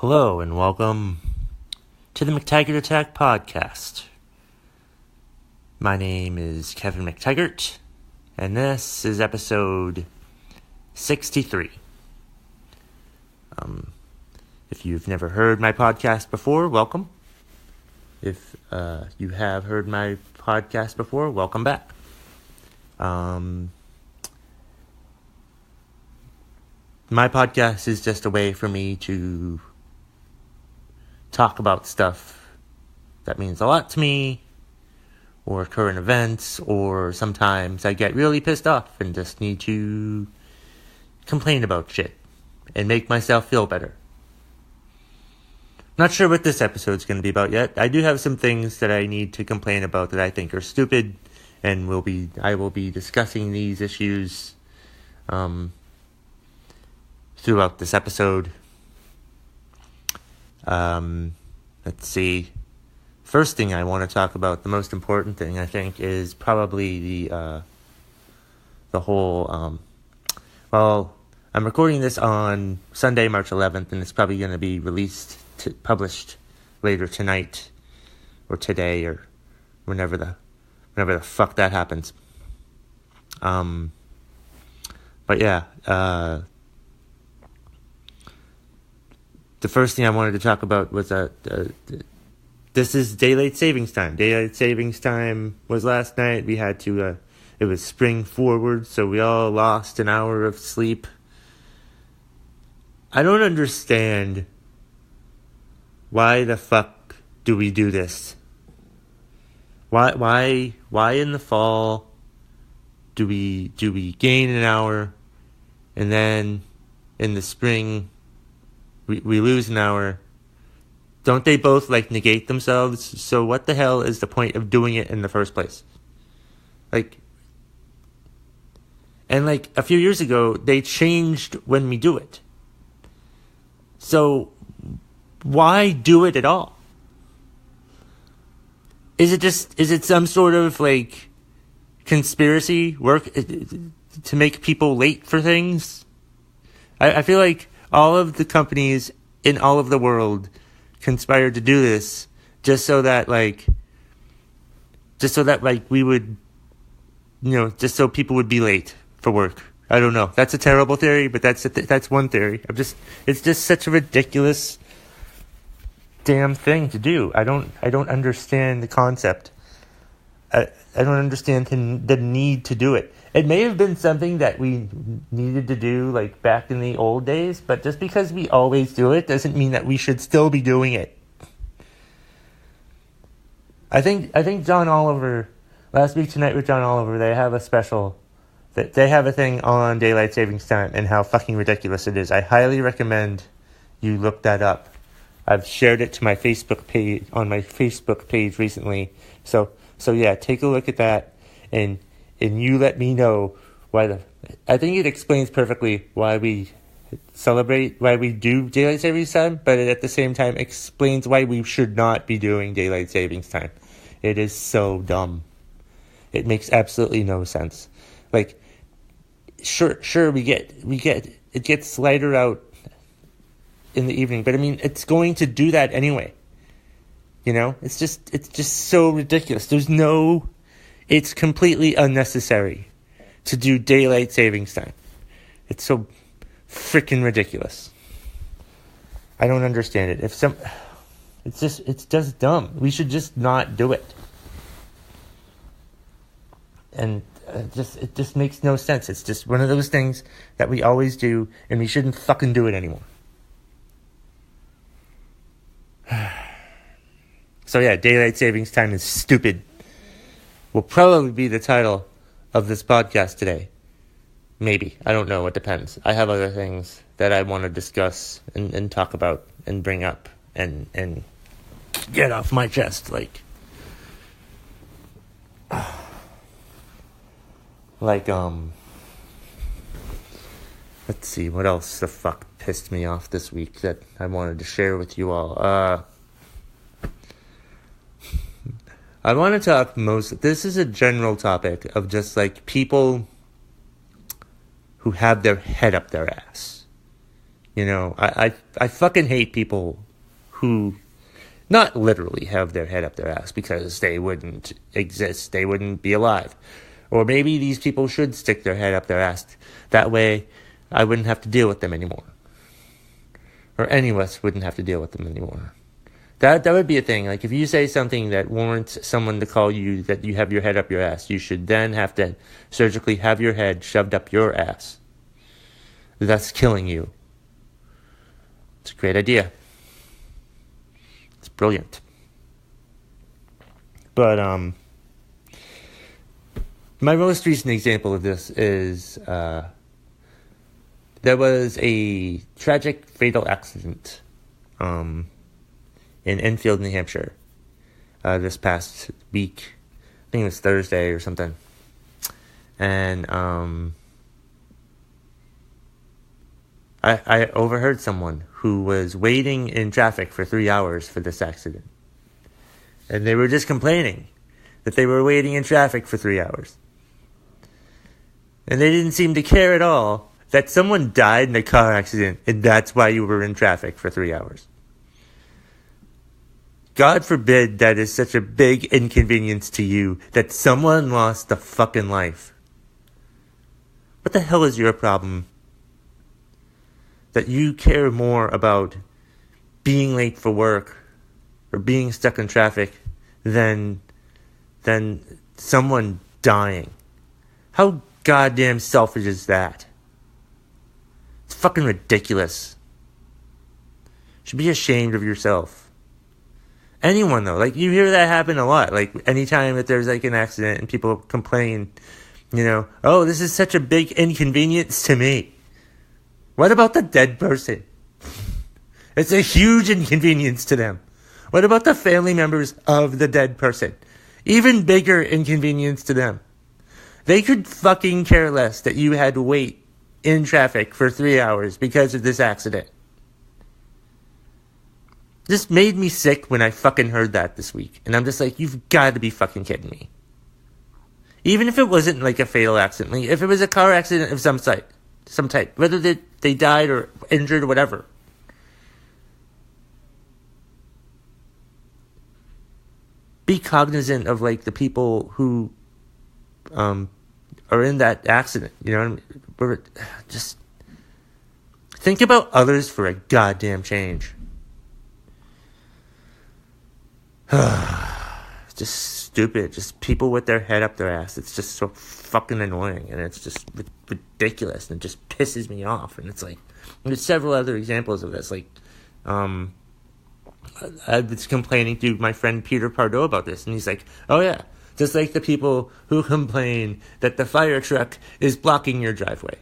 Hello and welcome to the McTaggart Attack podcast. My name is Kevin McTaggart, and this is episode 63. If you've never heard my podcast before, welcome. If you have heard my podcast before, welcome back. My podcast is just a way for me to talk about stuff that means a lot to me, or current events, or sometimes I get really pissed off and just need to complain about shit and make myself feel better. Not sure what this episode's going to be about yet. I do have some things that I need to complain about that I think are stupid, and I will be discussing these issues throughout this episode. Let's see. First thing I want to talk about, the most important thing I think, is probably the whole. Well, I'm recording this on Sunday, March 11th, and it's probably going to be published later tonight, or today, or whenever the fuck that happens. But yeah. The first thing I wanted to talk about was this is daylight savings time. Daylight savings time was last night. We had to, it was spring forward, so we all lost an hour of sleep. I don't understand why the fuck do we do this? Why in the fall do we gain an hour, and then in the spring we lose an hour? Don't they both negate themselves? So what the hell is the point of doing it in the first place? And a few years ago they changed when we do it. So why do it at all? Is it some sort of conspiracy work to make people late for things? I feel like all of the companies in all of the world conspired to do this just so that we would, just so people would be late for work. I don't know. That's a terrible theory, but that's one theory. It's just such a ridiculous damn thing to do. I don't understand the concept. I don't understand the need to do it. It may have been something that we needed to do back in the old days, but just because we always do it doesn't mean that we should still be doing it. I think John Oliver, last week tonight with John Oliver, they have a special, that they have a thing on daylight savings time and how fucking ridiculous it is. I highly recommend you look that up. I've shared it to my Facebook page, on my Facebook page recently. So yeah, take a look at that and you let me know I think it explains perfectly why we do daylight savings time, but it at the same time explains why we should not be doing daylight savings time. It is so dumb. It makes absolutely no sense. Sure, we get it gets lighter out in the evening, but I mean, it's going to do that anyway. It's just so ridiculous. It's completely unnecessary to do daylight savings time. It's so freaking ridiculous. I don't understand it. It's just dumb. We should just not do it. And it just makes no sense. It's just one of those things that we always do, and we shouldn't fucking do it anymore. So yeah, daylight savings time is stupid. Will probably be the title of this podcast today. Maybe. I don't know. It depends. I have other things that I want to discuss and talk about and bring up and get off my chest. Let's see, what else the fuck pissed me off this week that I wanted to share with you all. I want to talk this is a general topic of just people who have their head up their ass. I fucking hate people who not literally have their head up their ass, because they wouldn't exist, they wouldn't be alive. Or maybe these people should stick their head up their ass. That way, I wouldn't have to deal with them anymore. Or any of us wouldn't have to deal with them anymore. That would be a thing. Like, if you say something that warrants someone to call you that you have your head up your ass, you should then have to surgically have your head shoved up your ass. Thus killing you. It's a great idea. It's brilliant. But, my most recent example of this is, there was a tragic fatal accident, in Enfield, New Hampshire, this past week. I think it was Thursday or something. And, I overheard someone who was waiting in traffic for 3 hours for this accident. And they were just complaining that they were waiting in traffic for 3 hours. And they didn't seem to care at all that someone died in a car accident, and that's why you were in traffic for 3 hours. God forbid that is such a big inconvenience to you that someone lost a fucking life. What the hell is your problem? That you care more about being late for work or being stuck in traffic than someone dying. How goddamn selfish is that? It's fucking ridiculous. You should be ashamed of yourself. Anyone, though, like, you hear that happen a lot. Like, anytime that there's, like, an accident and people complain, oh, this is such a big inconvenience to me. What about the dead person? It's a huge inconvenience to them. What about the family members of the dead person? Even bigger inconvenience to them. They could fucking care less that you had to wait in traffic for 3 hours because of this accident. This made me sick when I fucking heard that this week. And I'm just like, you've got to be fucking kidding me. Even if it wasn't like a fatal accident. Like, if it was a car accident of some type. Whether they died or injured or whatever. Be cognizant of, like, the people who are in that accident. You know what I mean? Just think about others for a goddamn change. Just stupid. Just people with their head up their ass. It's just so fucking annoying, and it's just ridiculous, and it just pisses me off. And it's like, there's several other examples of this. Like, I was complaining to my friend Peter Pardo about this, and he's like, oh yeah, just like the people who complain that the fire truck is blocking your driveway.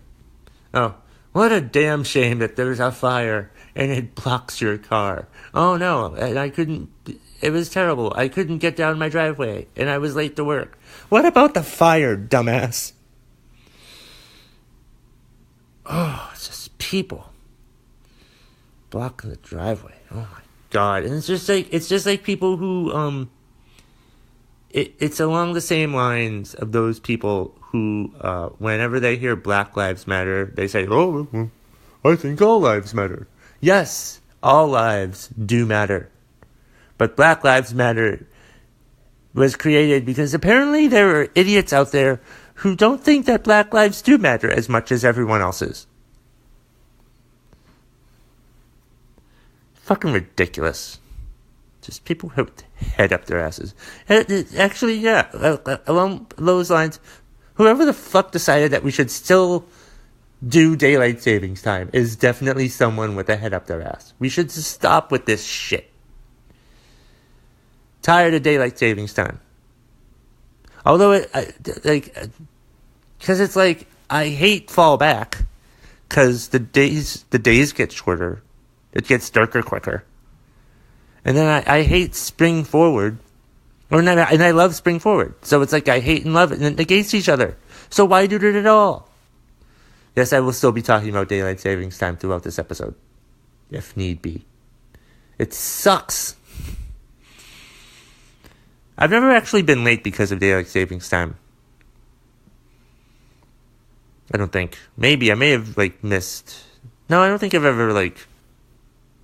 Oh, what a damn shame that there's a fire and it blocks your car. Oh no, and it was terrible. I couldn't get down my driveway, and I was late to work. What about the fire, dumbass? Oh, it's just people blocking the driveway. Oh my God. And it's just like people who, it's along the same lines of those people who, whenever they hear Black Lives Matter, they say, oh, I think all lives matter. Yes, all lives do matter. But Black Lives Matter was created because apparently there are idiots out there who don't think that black lives do matter as much as everyone else's. Fucking ridiculous. Just people who head up their asses. Actually, yeah, along those lines, whoever the fuck decided that we should still do daylight savings time is definitely someone with a head up their ass. We should just stop with this shit. Tired of daylight savings time. Although because it's like, I hate fall back, because the days get shorter, it gets darker quicker, and then I hate spring forward, and I love spring forward. So it's like I hate and love it, and it negates each other. So why do it at all? Yes, I will still be talking about daylight savings time throughout this episode, if need be. It sucks. I've never actually been late because of daylight savings time. I don't think. Maybe I may have missed No, I don't think I've ever, like,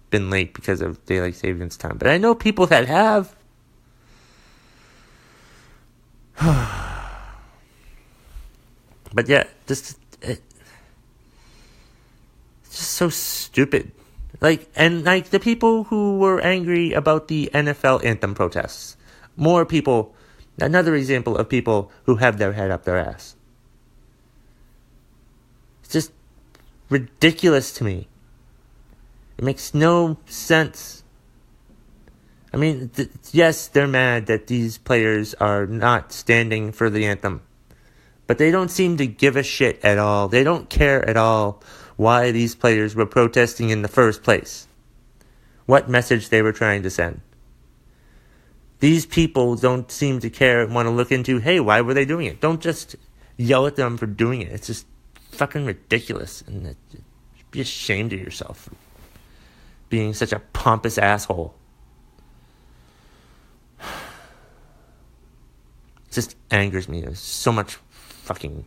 been late because of daylight savings time. But I know people that have. But yeah, it's just so stupid. Like, and like the people who were angry about the NFL anthem protests. More people, another example of people who have their head up their ass. It's just ridiculous to me. It makes no sense. I mean, yes, they're mad that these players are not standing for the anthem. But they don't seem to give a shit at all. They don't care at all why these players were protesting in the first place. What message they were trying to send. These people don't seem to care and want to look into, hey, why were they doing it? Don't just yell at them for doing it. It's just fucking ridiculous. And be ashamed of yourself for being such a pompous asshole. It just angers me. There's so much fucking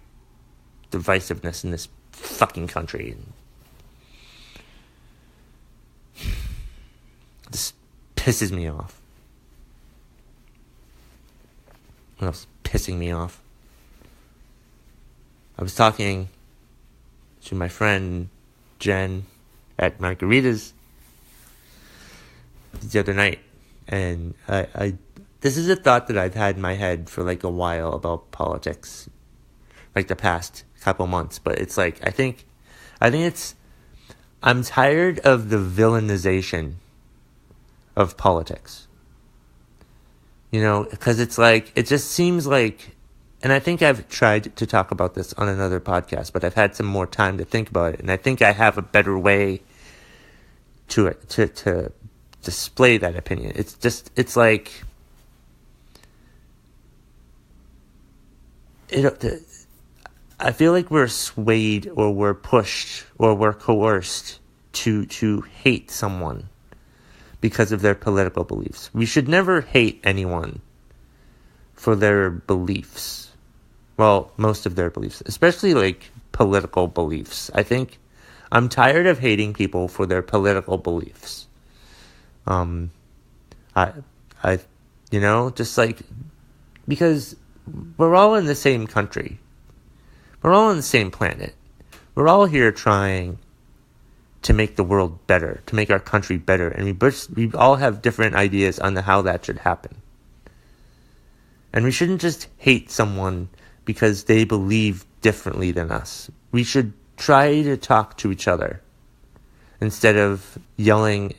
divisiveness in this fucking country. This pisses me off. What else is pissing me off? I was talking to my friend Jen at Margaritas the other night, and I this is a thought that I've had in my head for like a while about politics, like the past couple months. But it's like I think it's I'm tired of the villainization of politics. You know, because it's like it just seems like, and I think I've tried to talk about this on another podcast, but I've had some more time to think about it, and I think I have a better way to display that opinion. It's like I feel like we're swayed or we're pushed or we're coerced to hate someone because of their political beliefs. We should never hate anyone for their beliefs. Well, most of their beliefs, especially like political beliefs. I think I'm tired of hating people for their political beliefs. You know, just like, because we're all in the same country. We're all on the same planet. We're all here trying to make the world better, to make our country better. And we all have different ideas on how that should happen. And we shouldn't just hate someone because they believe differently than us. We should try to talk to each other instead of yelling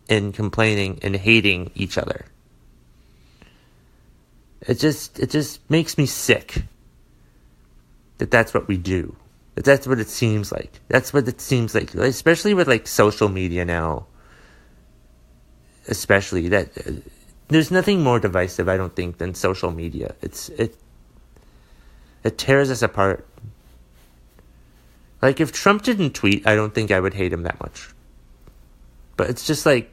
and complaining and hating each other. It just makes me sick that's what we do. That's what it seems like. That's what it seems like, especially with like social media now. Especially that there's nothing more divisive, I don't think, than social media. It tears us apart. Like if Trump didn't tweet, I don't think I would hate him that much. But it's just like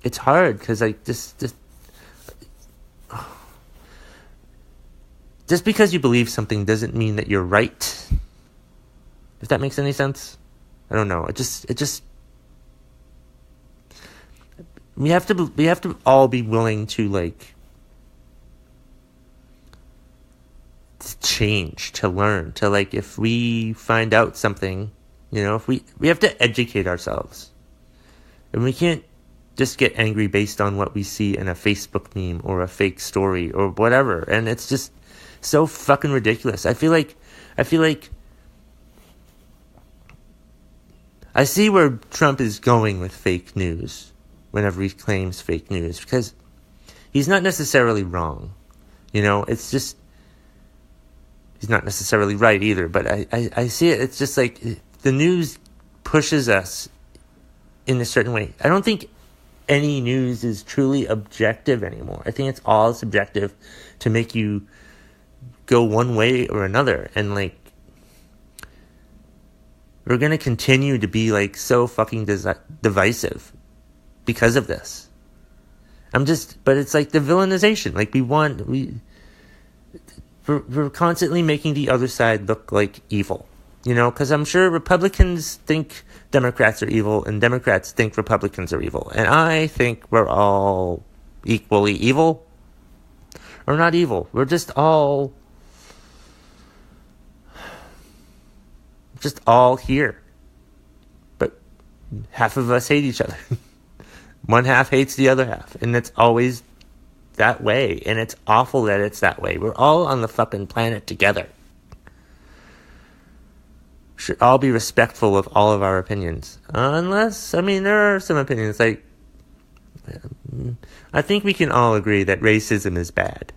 it's hard because like just because you believe something doesn't mean that you're right. If that makes any sense. I don't know. It just we have to all be willing to like to change, to learn, to like if we find out something, you know, if we have to educate ourselves. And we can't just get angry based on what we see in a Facebook meme or a fake story or whatever. And it's just so fucking ridiculous. I feel like I see where Trump is going with fake news whenever he claims fake news, because he's not necessarily wrong. You know, it's just he's not necessarily right either, but I see it. It's just like the news pushes us in a certain way. I don't think any news is truly objective anymore. I think it's all subjective to make you go one way or another. And like, we're going to continue to be like so fucking divisive because of this. But it's like the villainization. Like we're constantly making the other side look like evil. You know, because I'm sure Republicans think Democrats are evil and Democrats think Republicans are evil. And I think we're all equally evil. Or not evil. We're just all here. But half of us hate each other. One half hates the other half. And it's always that way. And it's awful that it's that way. We're all on the fucking planet together. Should all be respectful of all of our opinions. Unless, I mean, there are some opinions, like, I think we can all agree that racism is bad.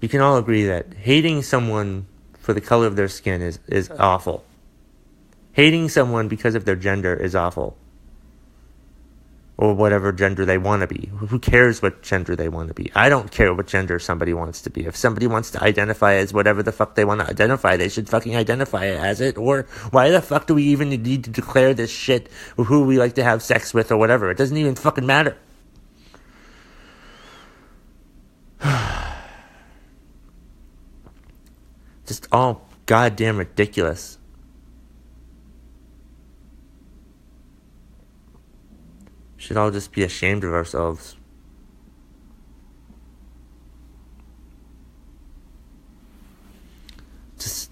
We can all agree that hating someone for the color of their skin is awful. Hating someone because of their gender is awful. Or whatever gender they want to be. Who cares what gender they want to be? I don't care what gender somebody wants to be. If somebody wants to identify as whatever the fuck they want to identify, they should fucking identify as it. Or why the fuck do we even need to declare this shit of who we like to have sex with or whatever? It doesn't even fucking matter. Just all goddamn ridiculous. Should all just be ashamed of ourselves. It's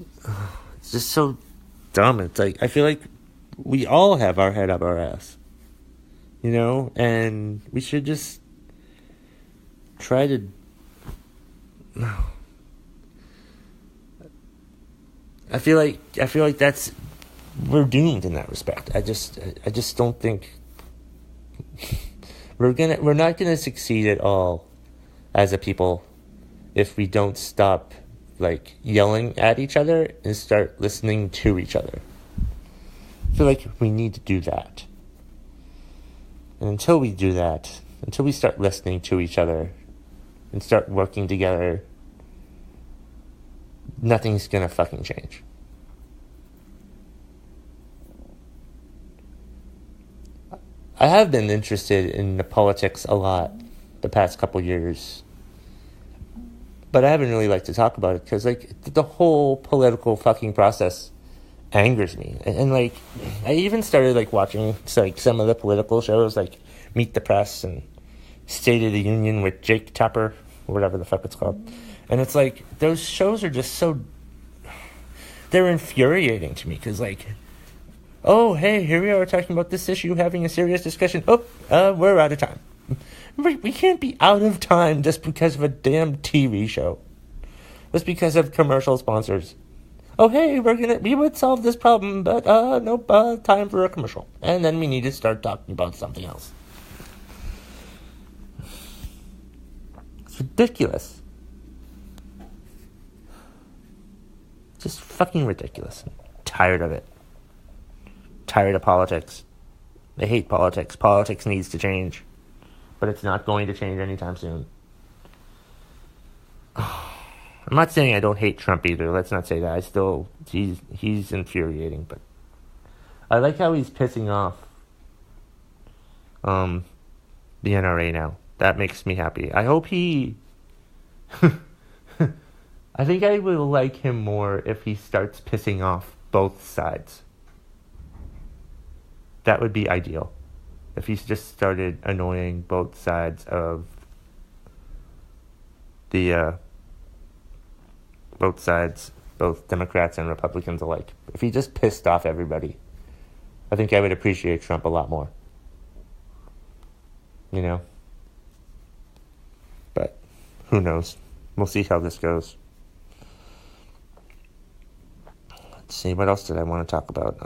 just so dumb. It's like, I feel like we all have our head up our ass. You know? And we should just try to... I feel like that's... We're doomed in that respect. I just don't think... We're not gonna succeed at all as a people if we don't stop like yelling at each other and start listening to each other. I feel like we need to do that. And until we do that, until we start listening to each other and start working together, nothing's gonna fucking change. I have been interested in the politics a lot the past couple years, but I haven't really liked to talk about it because, like, the whole political fucking process angers me. And like, I even started like watching like some of the political shows, like Meet the Press and State of the Union with Jake Tapper, or whatever the fuck it's called. And it's like those shows are just so they're infuriating to me because, like, oh, hey, here we are talking about this issue, having a serious discussion. Oh, we're out of time. We can't be out of time just because of a damn TV show. Just because of commercial sponsors. Oh, hey, we would solve this problem, but, nope, time for a commercial. And then we need to start talking about something else. It's ridiculous. Just fucking ridiculous. I'm tired of it. Tired of politics. I hate politics. Politics needs to change. But it's not going to change anytime soon. I'm not saying I don't hate Trump either. Let's not say that. He's infuriating, but I like how he's pissing off the NRA now. That makes me happy. I hope he I think I will like him more if he starts pissing off both sides. That would be ideal. If he's just started annoying both sides of the, both Democrats and Republicans alike. If he just pissed off everybody, I think I would appreciate Trump a lot more. You know? But who knows? We'll see how this goes. See, what else did I want to talk about?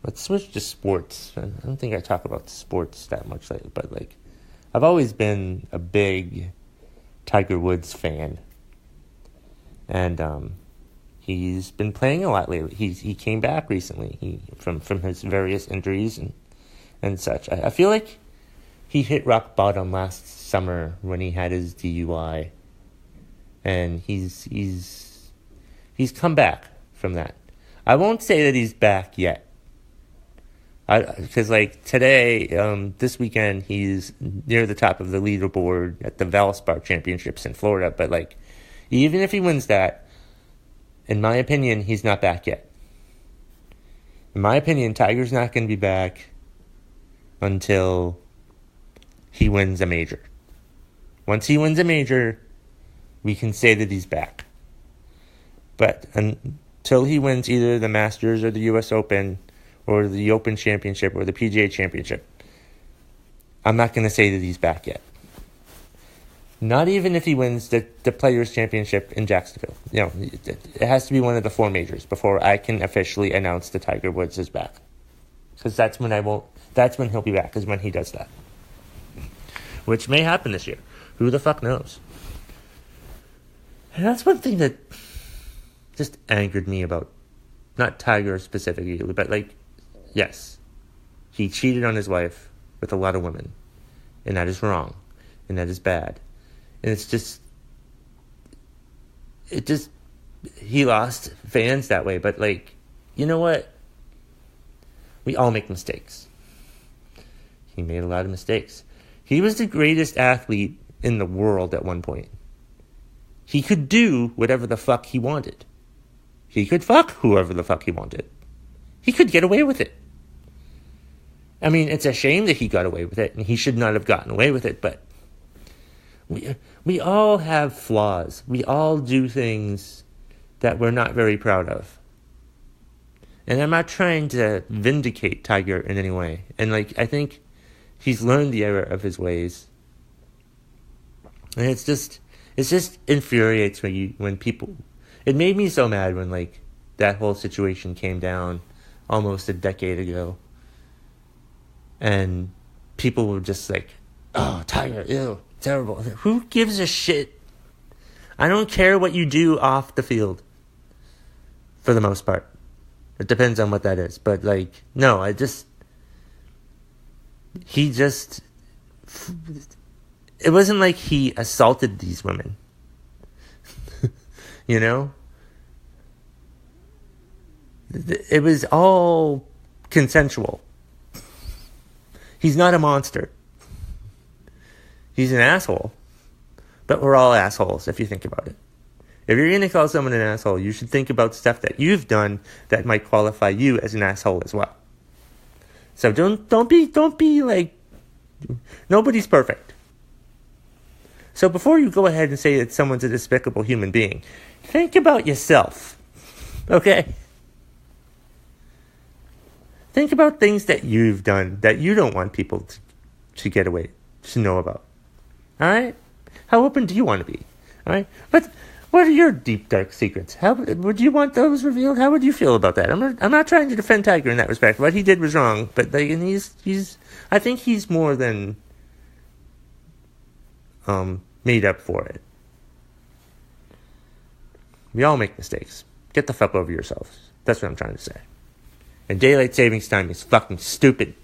Let's switch to sports. I don't think I talk about sports that much lately, but like, I've always been a big Tiger Woods fan, and he's been playing a lot lately. He came back recently from his various injuries and such. I feel like he hit rock bottom last summer when he had his DUI, and he's come back from that. I won't say that he's back yet. Because, like, today, this weekend, he's near the top of the leaderboard at the Valspar Championships in Florida. But, like, even if he wins that, In my opinion, he's not back yet. In my opinion, Tiger's not going to be back until he wins a major. Once he wins a major, we can say that he's back. But until he wins either the Masters or the U.S. Open or the Open Championship or the PGA Championship, I'm not going to say that he's back yet. Not even if he wins the Players' Championship in Jacksonville. It has to be one of the 4 majors before I can officially announce that Tiger Woods is back. Because that's when he'll be back, is when he does that. Which may happen this year. Who the fuck knows? And that's one thing that just angered me about, not Tiger specifically, but yes, he cheated on his wife with a lot of women. And that is wrong. And that is bad. And he lost fans that way. But, you know what? We all make mistakes. He made a lot of mistakes. He was the greatest athlete in the world at one point. He could do whatever the fuck he wanted. He could fuck whoever the fuck he wanted. He could get away with it. I mean, it's a shame that he got away with it, and he should not have gotten away with it, but we all have flaws. We all do things that we're not very proud of. And I'm not trying to vindicate Tiger in any way. And, I think he's learned the error of his ways. And it just infuriates me when people... It made me so mad when, that whole situation came down almost a decade ago. And people were just oh, Tiger, ew, terrible. Who gives a shit? I don't care what you do off the field. For the most part. It depends on what that is. But, no, it wasn't like he assaulted these women. You know? It was all consensual. He's not a monster. He's an asshole. But we're all assholes, if you think about it. If you're going to call someone an asshole, you should think about stuff that you've done that might qualify you as an asshole as well. So don't be like, nobody's perfect. So before you go ahead and say that someone's a despicable human being, think about yourself. Okay? Think about things that you've done that you don't want people to get away, to know about. Alright? How open do you want to be? Alright? But what are your deep, dark secrets? How would you want those revealed? How would you feel about that? I'm not trying to defend Tiger in that respect. What he did was wrong, but and he's I think he's more than made up for it. We all make mistakes. Get the fuck over yourselves. That's what I'm trying to say. And daylight savings time is fucking stupid.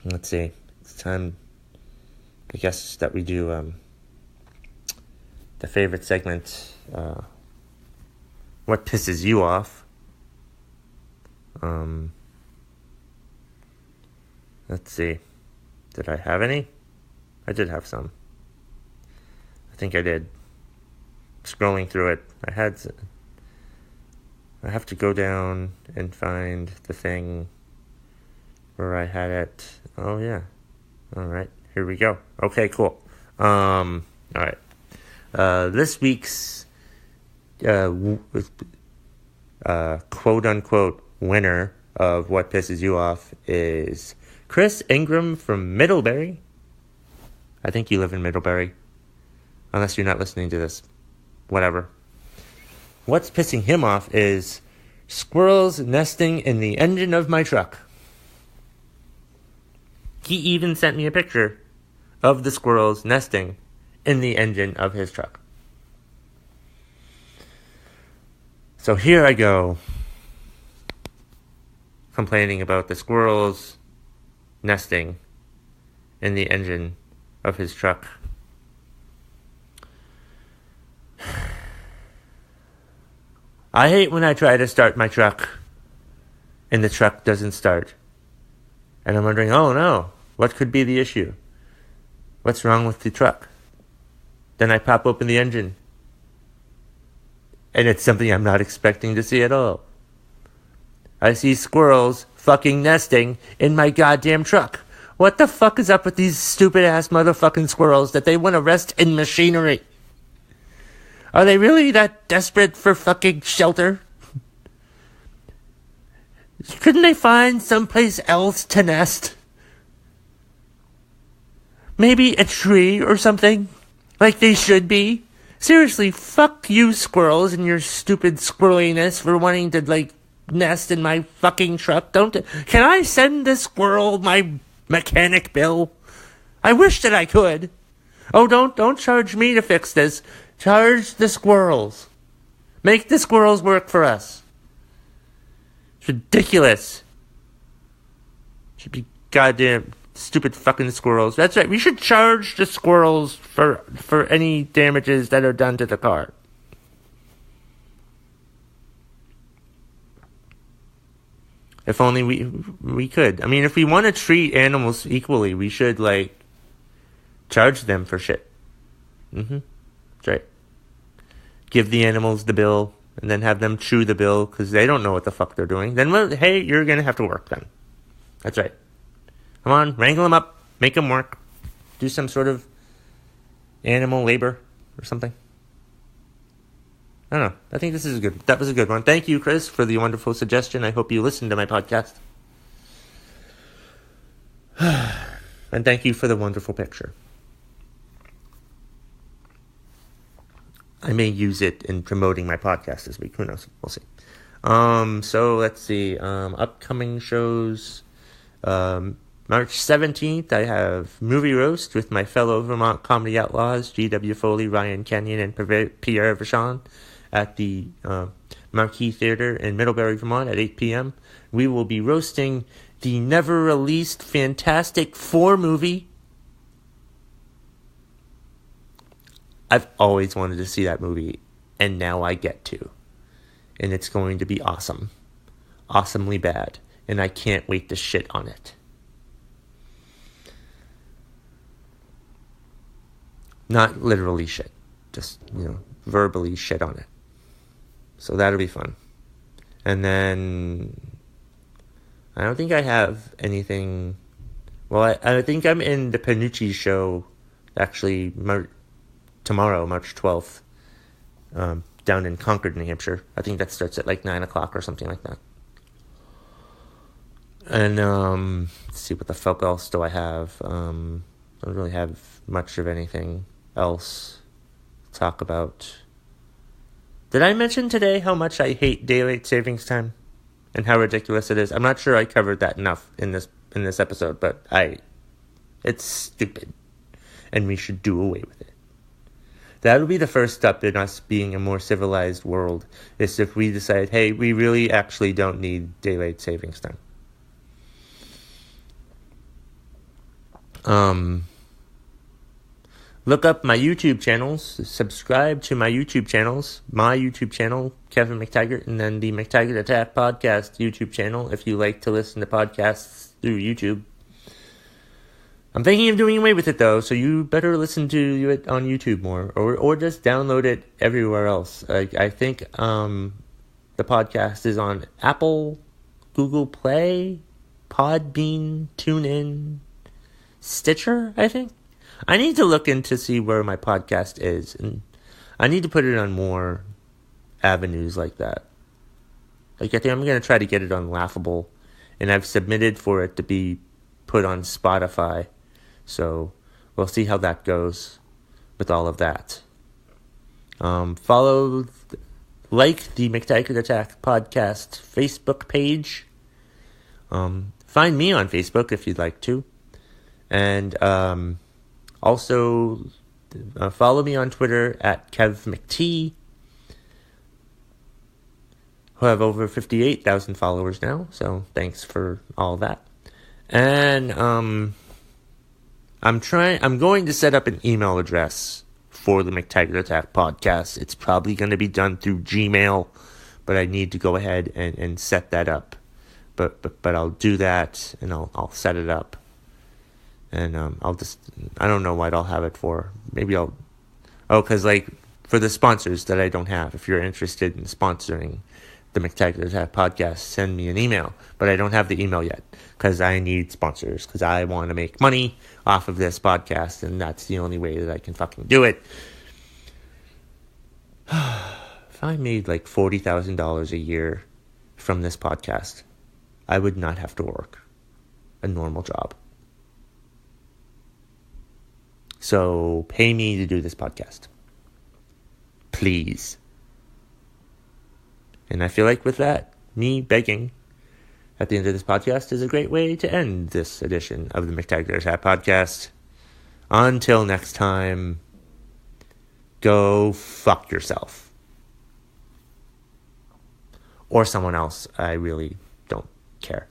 Let's see. It's time, I guess, that we do the favorite segment, what pisses you off. Let's see. Did I have any? I did have some. I think I did. Scrolling through it, I have to go down and find the thing where I had it. Oh yeah. Alright, here we go. Okay, cool. Alright. This week's quote unquote winner of What Pisses You Off is Chris Ingram from Middlebury. I think you live in Middlebury. Unless you're not listening to this. Whatever. What's pissing him off is squirrels nesting in the engine of my truck. He even sent me a picture of the squirrels nesting in the engine of his truck. So here I go, complaining about the squirrels nesting in the engine of his truck. I hate when I try to start my truck and the truck doesn't start. And I'm wondering, oh no, what could be the issue? What's wrong with the truck? Then I pop open the engine. And it's something I'm not expecting to see at all. I see squirrels fucking nesting in my goddamn truck. What the fuck is up with these stupid ass motherfucking squirrels that they want to rest in machinery? Are they really that desperate for fucking shelter? Couldn't they find someplace else to nest? Maybe a tree or something? Like they should be? Seriously, fuck you squirrels and your stupid squirreliness for wanting to, like, nest in my fucking truck. Can I send the squirrel my mechanic bill? I wish that I could. Oh, don't charge me to fix this. Charge the squirrels. Make the squirrels work for us. It's ridiculous. Should be goddamn stupid fucking squirrels. That's right. We should charge the squirrels for any damages that are done to the car. If only we could. I mean, if we want to treat animals equally, we should, like, charge them for shit. That's right. Give the animals the bill, and then have them chew the bill, because they don't know what the fuck they're doing. Then, well, hey, you're going to have to work then. That's right. Come on, wrangle them up, make them work. Do some sort of animal labor or something. I don't know. I think that was a good one. Thank you, Chris, for the wonderful suggestion. I hope you listened to my podcast. And thank you for the wonderful picture. I may use it in promoting my podcast this week. Who knows? We'll see. So let's see. Upcoming shows. March 17th, I have Movie Roast with my fellow Vermont comedy outlaws, G.W. Foley, Ryan Kenyon, and Pierre Vachon at the Marquee Theater in Middlebury, Vermont at 8 p.m. We will be roasting the never-released Fantastic Four movie. I've always wanted to see that movie, and now I get to. And it's going to be awesome. Awesomely bad. And I can't wait to shit on it. Not literally shit. Just, verbally shit on it. So that'll be fun. And then I don't think I have anything. Well, I think I'm in the Panucci show actually tomorrow, March 12th, down in Concord, New Hampshire. I think that starts at like 9 o'clock or something like that. And let's see, what the fuck else do I have? I don't really have much of anything else to talk about. Did I mention today how much I hate daylight savings time and how ridiculous it is? I'm not sure I covered that enough in this episode, but it's stupid, and we should do away with it. That'll be the first step in us being a more civilized world, is if we decide, hey, we really actually don't need daylight savings time. Look up my YouTube channels, subscribe to my YouTube channels, my YouTube channel, Kevin McTaggart, and then the McTaggart Attack Podcast YouTube channel, if you like to listen to podcasts through YouTube. I'm thinking of doing away with it, though, so you better listen to it on YouTube more, or just download it everywhere else. I think the podcast is on Apple, Google Play, Podbean, TuneIn, Stitcher, I think. I need to look in to see where my podcast is, and I need to put it on more avenues like that. Like, I think I'm going to try to get it on Laughable, and I've submitted for it to be put on Spotify, so we'll see how that goes with all of that. Like the McTaggart Attack Podcast Facebook page. Find me on Facebook if you'd like to. And also follow me on Twitter at KevMcT, who have over 58,000 followers now. So thanks for all that. And I'm going to set up an email address for the McTaggart Attack Podcast. It's probably going to be done through Gmail, but I need to go ahead and set that up. But I'll do that, and I'll set it up. And I don't know what I'll have it for. Maybe I'll Oh, because, like, for the sponsors that I don't have, if you're interested in sponsoring the McTaggart podcast, send me an email. But I don't have the email yet because I need sponsors because I want to make money off of this podcast, and that's the only way that I can fucking do it. If I made like $40,000 a year from this podcast, I would not have to work a normal job. So pay me to do this podcast. Please. And I feel like with that, me begging at the end of this podcast is a great way to end this edition of the McTaggart podcast. Until next time, go fuck yourself. Or someone else. I really don't care.